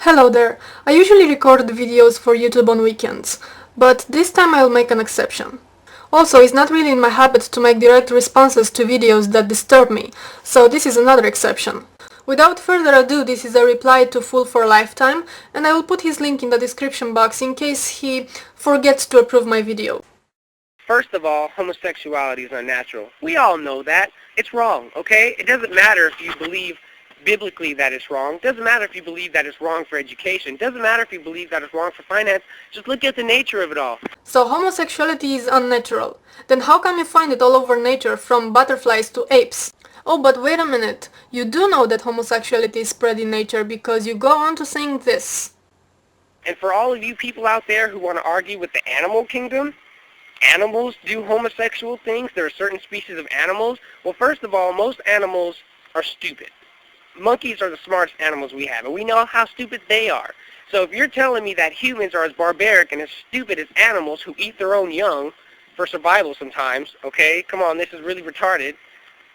Hello there! I usually record videos for YouTube on weekends, but this time I'll make an exception. Also, it's not really in my habit to make direct responses to videos that disturb me, so this is another exception. Without further ado, this is a reply to Fool for Lifetime, and I will put his link in the description box in case he forgets to approve my video. First of all, homosexuality is unnatural. We all know that. It's wrong, okay? It doesn't matter if you believe biblically that it's wrong. It doesn't matter if you believe that it's wrong for education. It doesn't matter if you believe that it's wrong for finance. Just look at the nature of it all. So homosexuality is unnatural. Then how come you find it all over nature, from butterflies to apes? Oh, but wait a minute. You do know that homosexuality is spread in nature because you go on to saying this. And for all of you people out there who want to argue with the animal kingdom, animals do homosexual things. There are certain species of animals. Well, first of all, most animals are stupid. Monkeys are the smartest animals we have, and we know how stupid they are. So if you're telling me that humans are as barbaric and as stupid as animals who eat their own young for survival sometimes, okay? Come on, this is really retarded.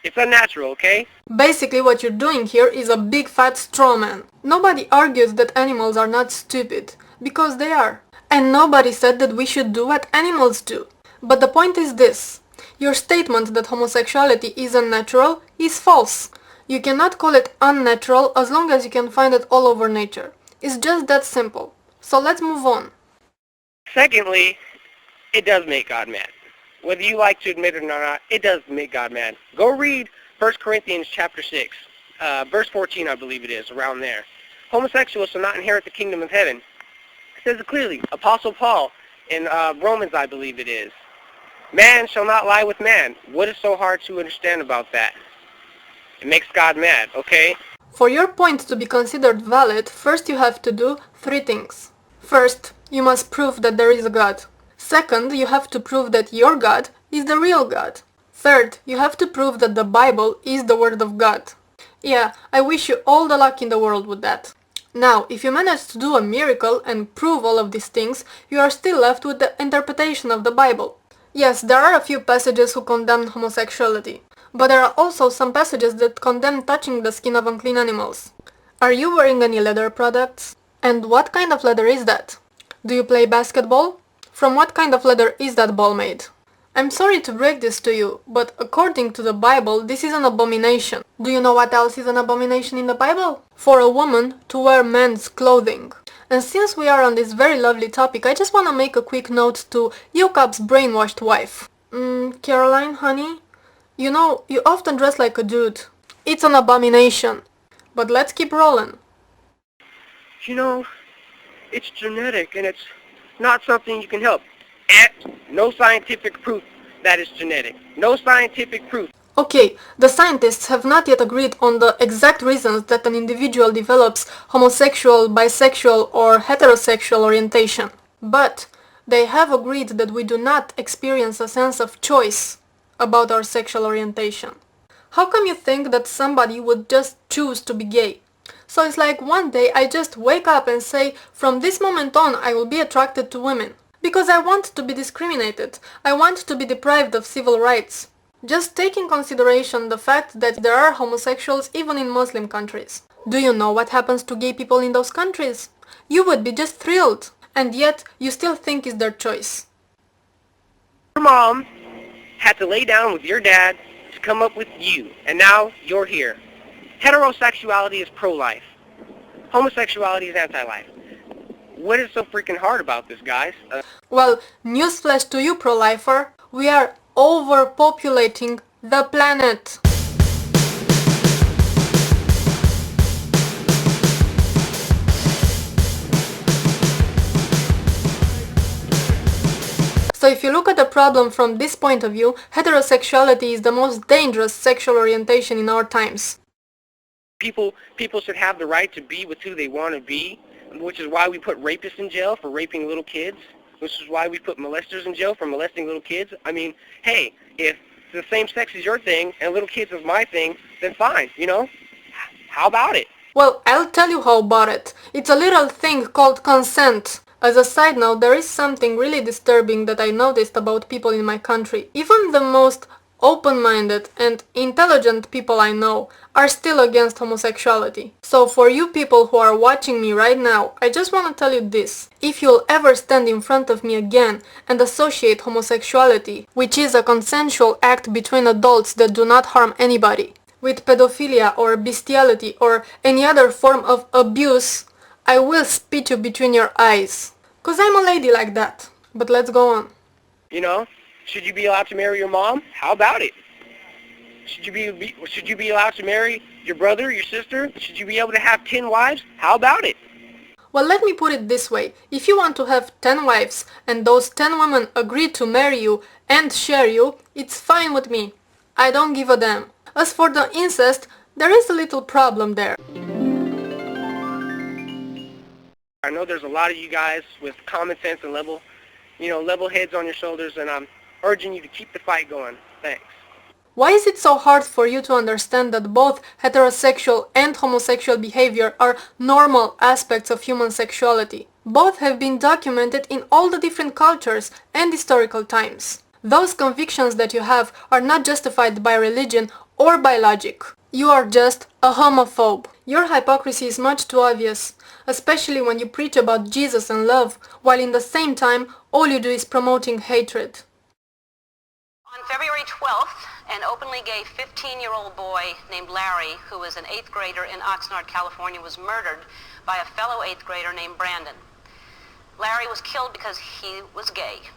It's unnatural, okay? Basically what you're doing here is a big fat straw man. Nobody argues that animals are not stupid, because they are. And nobody said that we should do what animals do. But the point is this. Your statement that homosexuality is unnatural is false. You cannot call it unnatural as long as you can find it all over nature. It's just that simple. So let's move on. Secondly, it does make God mad. Whether you like to admit it or not, it does make God mad. Go read 1 Corinthians chapter 6, verse 14, I believe it is, around there. Homosexuals shall not inherit the kingdom of heaven. It says it clearly. Apostle Paul in Romans, I believe it is. Man shall not lie with man. What is so hard to understand about that? It makes God mad, okay? For your point to be considered valid, first you have to do 3 things. First, you must prove that there is a God. Second, you have to prove that your God is the real God. Third, you have to prove that the Bible is the Word of God. Yeah, I wish you all the luck in the world with that. Now, if you manage to do a miracle and prove all of these things, you are still left with the interpretation of the Bible. Yes, there are a few passages who condemn homosexuality, but there are also some passages that condemn touching the skin of unclean animals. Are you wearing any leather products? And what kind of leather is that? Do you play basketball? From what kind of leather is that ball made? I'm sorry to break this to you, but according to the Bible, this is an abomination. Do you know what else is an abomination in the Bible? For a woman to wear men's clothing. And since we are on this very lovely topic, I just want to make a quick note to Yokap's brainwashed wife. Caroline, honey? You know, you often dress like a dude. It's an abomination. But let's keep rolling. You know, it's genetic and it's not something you can help. No scientific proof that it's genetic. No scientific proof. Okay, the scientists have not yet agreed on the exact reasons that an individual develops homosexual, bisexual or heterosexual orientation. But they have agreed that we do not experience a sense of choice about our sexual orientation. How come you think that somebody would just choose to be gay? So it's like one day I just wake up and say, from this moment on I will be attracted to women. Because I want to be discriminated. I want to be deprived of civil rights. Just take in consideration the fact that there are homosexuals even in Muslim countries. Do you know what happens to gay people in those countries? You would be just thrilled. And yet, you still think it's their choice. Your mom had to lay down with your dad to come up with you, and now you're here. Heterosexuality is pro-life. Homosexuality is anti-life. What is so freaking hard about this, guys? Well, newsflash to you, pro-lifer. We are overpopulating the planet. So if you look at the problem from this point of view, heterosexuality is the most dangerous sexual orientation in our times. People should have the right to be with who they want to be, which is why we put rapists in jail for raping little kids, which is why we put molesters in jail for molesting little kids. I mean, hey, if the same sex is your thing and little kids is my thing, then fine, you know? How about it? Well, I'll tell you how about it. It's a little thing called consent. As a side note, there is something really disturbing that I noticed about people in my country. Even the most open-minded and intelligent people I know are still against homosexuality. So for you people who are watching me right now, I just want to tell you this. If you'll ever stand in front of me again and associate homosexuality, which is a consensual act between adults that do not harm anybody, with pedophilia or bestiality or any other form of abuse, I will spit you between your eyes. 'Cause I'm a lady like that. But let's go on. You know, should you be allowed to marry your mom? How about it? Should you be allowed to marry your brother, your sister? Should you be able to have 10 wives? How about it? Well, let me put it this way. If you want to have 10 wives and those 10 women agree to marry you and share you, it's fine with me. I don't give a damn. As for the incest, there is a little problem there. I know there's a lot of you guys with common sense and level heads on your shoulders, and I'm urging you to keep the fight going. Thanks. Why is it so hard for you to understand that both heterosexual and homosexual behavior are normal aspects of human sexuality? Both have been documented in all the different cultures and historical times. Those convictions that you have are not justified by religion or by logic. You are just a homophobe. Your hypocrisy is much too obvious, especially when you preach about Jesus and love, while in the same time all you do is promoting hatred. On February 12th, an openly gay 15-year-old boy named Larry, who was an 8th grader in Oxnard, California, was murdered by a fellow 8th grader named Brandon. Larry was killed because he was gay.